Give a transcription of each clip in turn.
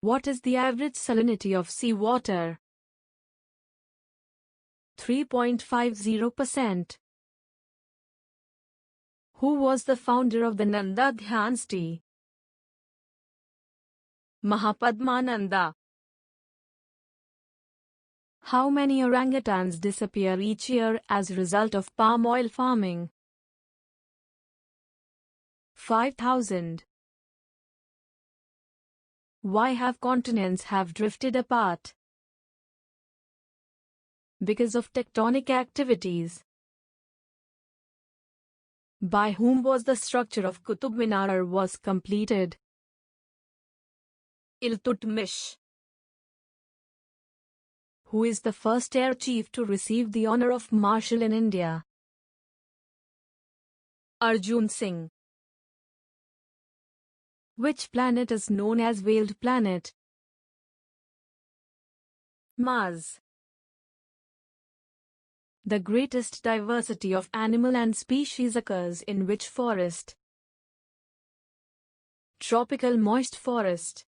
What is the average salinity of seawater? 3.50%. Who was the founder of the Nanda dyansty? Nanda. How many orangutans disappear each year as a result of palm oil farming? 5,000. Why have continents have drifted apart? Because of tectonic activities. By whom was the structure of Qutab Minar was completed? Iltutmish. Who is the first air chief to receive the honor of Marshal in India? Arjun Singh. Which planet is known as velled planet? Mars. The greatest diversity of animal and species occurs in which forest? Tropical moist forest.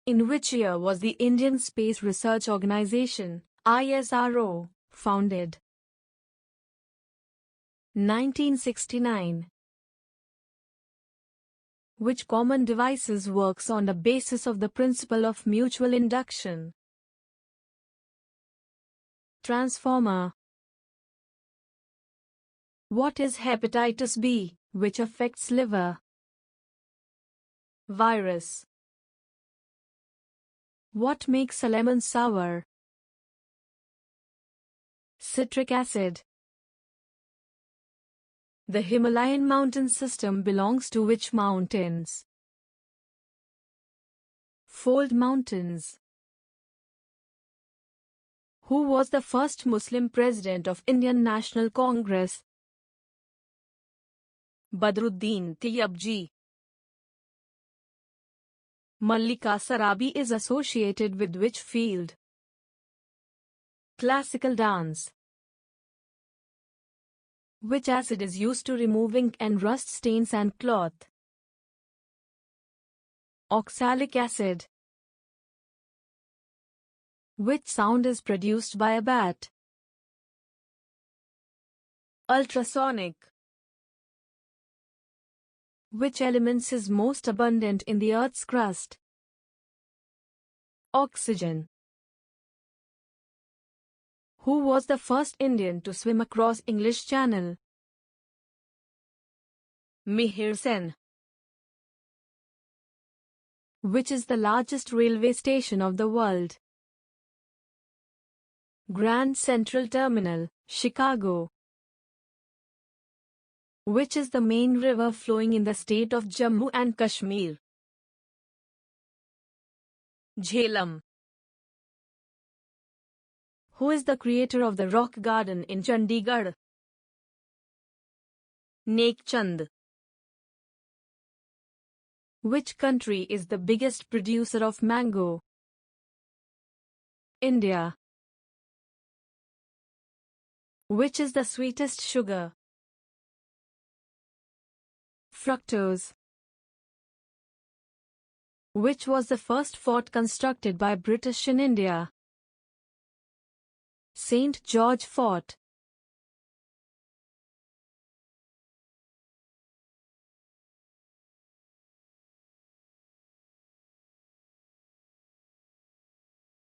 In which year was the Indian Space Research Organization, ISRO, founded? 1969. Which common devices works on the basis of the principle of mutual induction? Transformer. What is Hepatitis-B, which affects liver? Virus. What makes a lemon sour? Citric acid. The Himalayan mountain system belongs to which mountains? Fold mountains. Who was the first Muslim president of Indian National Congress? Badruddin Tayyibi. Mallika Sarabhi is associated with which field? Classical dance. Which acid is used to remove ink and rust stains and cloth? Oxalic acid. Which sound is produced by a bat? Ultrasonic. Which elements is most abundant in the Earth's crust? Oxygen. Who was the first Indian to swim across English Channel? Mihir Sen. Which is the largest railway station of the world? Grand Central Terminal, Chicago. Which is the main river flowing in the state of Jammu and Kashmir? Jhelum. Who is the creator of the rock garden in Chandigarh? Nek Chand. Which country is the biggest producer of mango? India. Which is the sweetest sugar? Fructose. Which was the first fort constructed by British in India? St. George Fort.